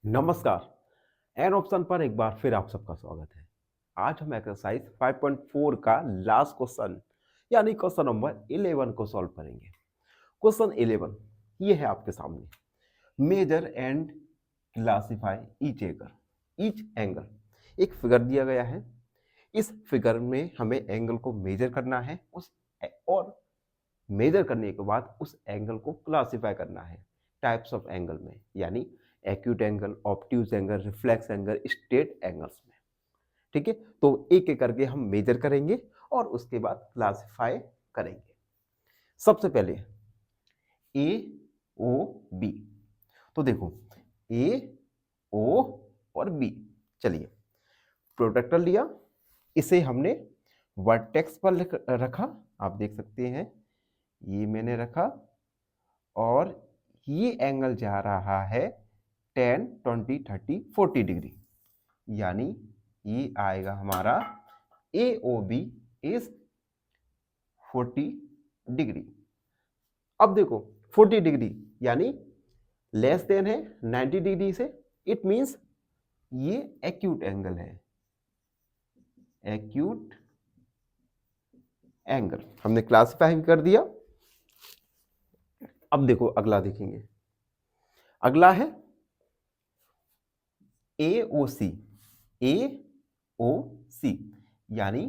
नमस्कार। An option पर एक बार फिर आप सबका स्वागत है। आज हम एक्सरसाइज 5.4 का लास्ट क्वेश्चन यानी क्वेश्चन नंबर 11 को सॉल्व करेंगे। क्वेश्चन 11 ये है आपके सामने। Measure and classify each angle. एक फिगर दिया गया है। इस फिगर में हमें एंगल को मेजर करना है और मेजर करने के बाद उस एंगल को क्लासिफाई करना है टाइप्स ऑफ एंगल में, यानी acute angle, obtuse angle, reflex angle, straight angles में। ठीक है, तो एक एक करके हम मेजर करेंगे और उसके बाद क्लासिफाई करेंगे। सबसे पहले ए ओ बी। तो देखो, ए ओ और बी। चलिए, प्रोट्रैक्टर लिया, इसे हमने वर्टेक्स पर रखा। आप देख सकते हैं, ये मैंने रखा और ये एंगल जा रहा है 10, 20, 30, 40 डिग्री, यानी ये आएगा हमारा ए ओ बी इज 40 डिग्री। अब देखो, 40 डिग्री यानी लेस देन है 90 डिग्री से। इट मींस ये एक्यूट एंगल है, एक्यूट एंगल हमने क्लासिफाई कर दिया। अब देखो, अगला देखेंगे। अगला है ए ओ सी। ए ओ सी यानी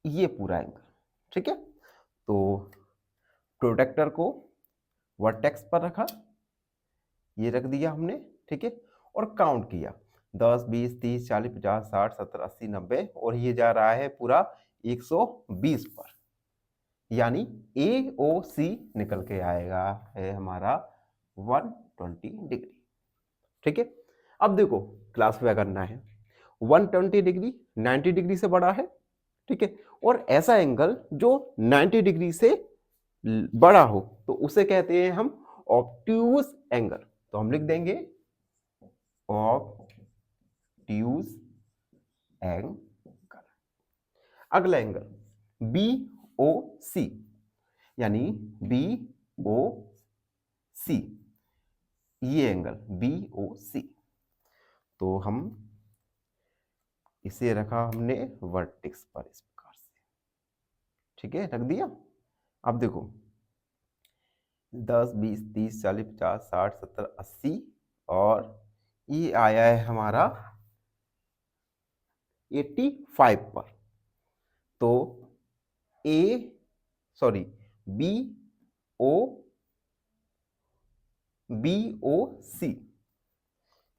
ये पूरा एंगल। ठीक है, तो प्रोटेक्टर को वर्टेक्स पर रखा, ये रख दिया हमने। ठीक है, और काउंट किया 10, 20, 30, 40, 50, 60, 70, 80, 90 और ये जा रहा है पूरा 120 पर, यानी ए ओ सी निकल के आएगा है हमारा 120 डिग्री। ठीक है, अब देखो क्लासिफाई करना है। 120 डिग्री 90 डिग्री से बड़ा है। ठीक है, और ऐसा एंगल जो 90 डिग्री से बड़ा हो तो उसे कहते हैं हम ऑब्ट्यूज एंगल। तो हम लिख देंगे ऑब्ट्यूज एंगल। अगला एंगल बी ओ सी, यानी बी ओ सी, ये एंगल बी ओ सी। तो हम इसे रखा हमने वर्टेक्स पर इस प्रकार से। ठीक है, रख दिया। अब देखो 10, 20, 30, 40, 50, 60, 70, 80 और ये आया है हमारा 85 पर। तो A sorry B O B O C,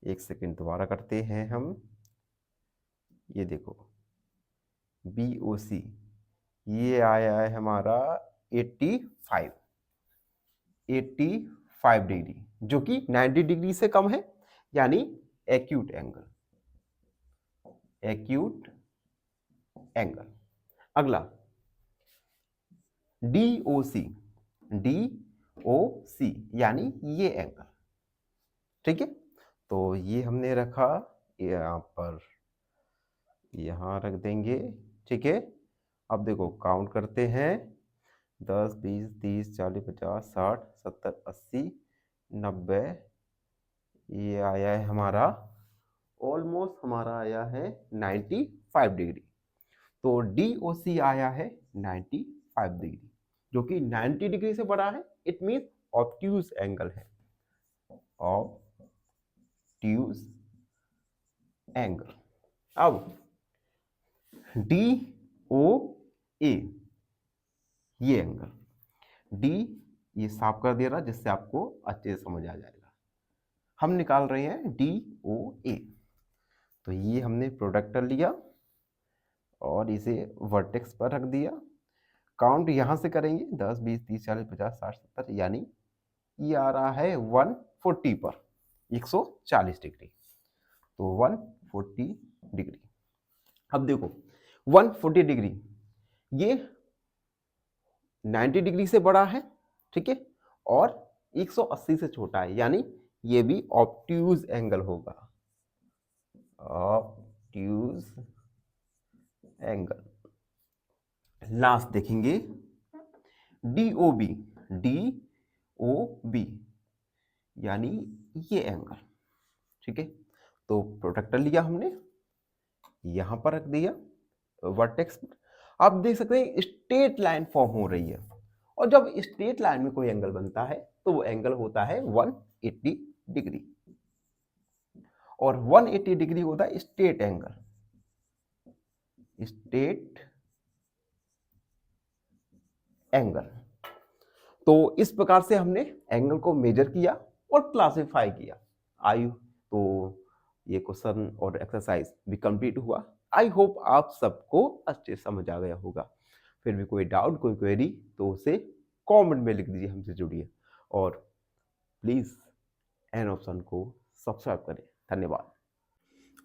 एक सेकेंड दोबारा करते हैं हम। ये देखो बी ओ सी, ये आया है हमारा 85 डिग्री, जो कि 90 डिग्री से कम है, यानी एक्यूट एंगल, एक्यूट एंगल। अगला डी ओ सी, डी ओ सी यानी ये एंगल। ठीक है, तो ये हमने रखा यहाँ पर, यहाँ रख देंगे। ठीक है, अब देखो काउंट करते हैं 10, 20, 30, 40, 50, 60, 70, 80, 90। ये आया है हमारा ऑलमोस्ट, हमारा आया है 95 डिग्री। तो डी ओ सी आया है 95 डिग्री, जो कि 90 डिग्री से बड़ा है। इट मीन ऑब्ट्यूज एंगल है, ऑब्ट्यूज एंगल। अब डी ओ ए, ये एंगल डी, ये साफ कर दे रहा जिससे आपको अच्छे से समझ आ जाएगा। हम निकाल रहे हैं डी ओ ए। तो ये हमने प्रोडक्टर लिया और इसे वर्टेक्स पर रख दिया। काउंट यहां से करेंगे 10, 20, 30, 40, 50, 60, 70, यानी ये आ रहा है 140 पर, 140 डिग्री। तो 140 डिग्री। अब देखो 140 डिग्री ये 90 डिग्री से बड़ा है। ठीक है, और 180 से छोटा है, यानी ये भी ऑब्ट्यूज एंगल होगा, ऑब्ट्यूज एंगल। लास्ट देखेंगे D O B, D O B यानी ये एंगल। ठीक है, तो प्रोट्रैक्टर लिया हमने, यहाँ पर रख दिया वर्टेक्स पर। आप देख सकते हैं स्ट्रेट लाइन फॉर्म हो रही है, और जब स्ट्रेट लाइन में कोई एंगल बनता है तो वो एंगल होता है 180 डिग्री, और 180 डिग्री होता है स्ट्रेट एंगल, स्ट्रेट एंगल। तो इस प्रकार से हमने एंगल को मेजर किया और क्लासिफाई किया। आई तो ये क्वेश्चन और एक्सरसाइज भी कंप्लीट हुआ। आई होप आप सबको अच्छे समझ आ गया होगा। फिर भी कोई डाउट, कोई क्वेरी तो उसे कमेंट में लिख दीजिए, हमसे जुड़िए, और प्लीज एन ऑप्शन को सब्सक्राइब करें। धन्यवाद।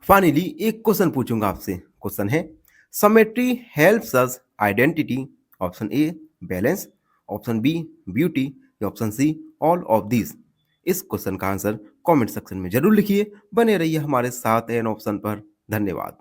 फाइनली एक क्वेश्चन पूछूंगा आपसे। क्वेश्चन है, symmetry helps us identity. Option A balance, option B beauty, या option C all of this. इस क्वेश्चन का आंसर कमेंट सेक्शन में जरूर लिखिए। बने रहिए हमारे साथ एन ऑप्शन पर। धन्यवाद।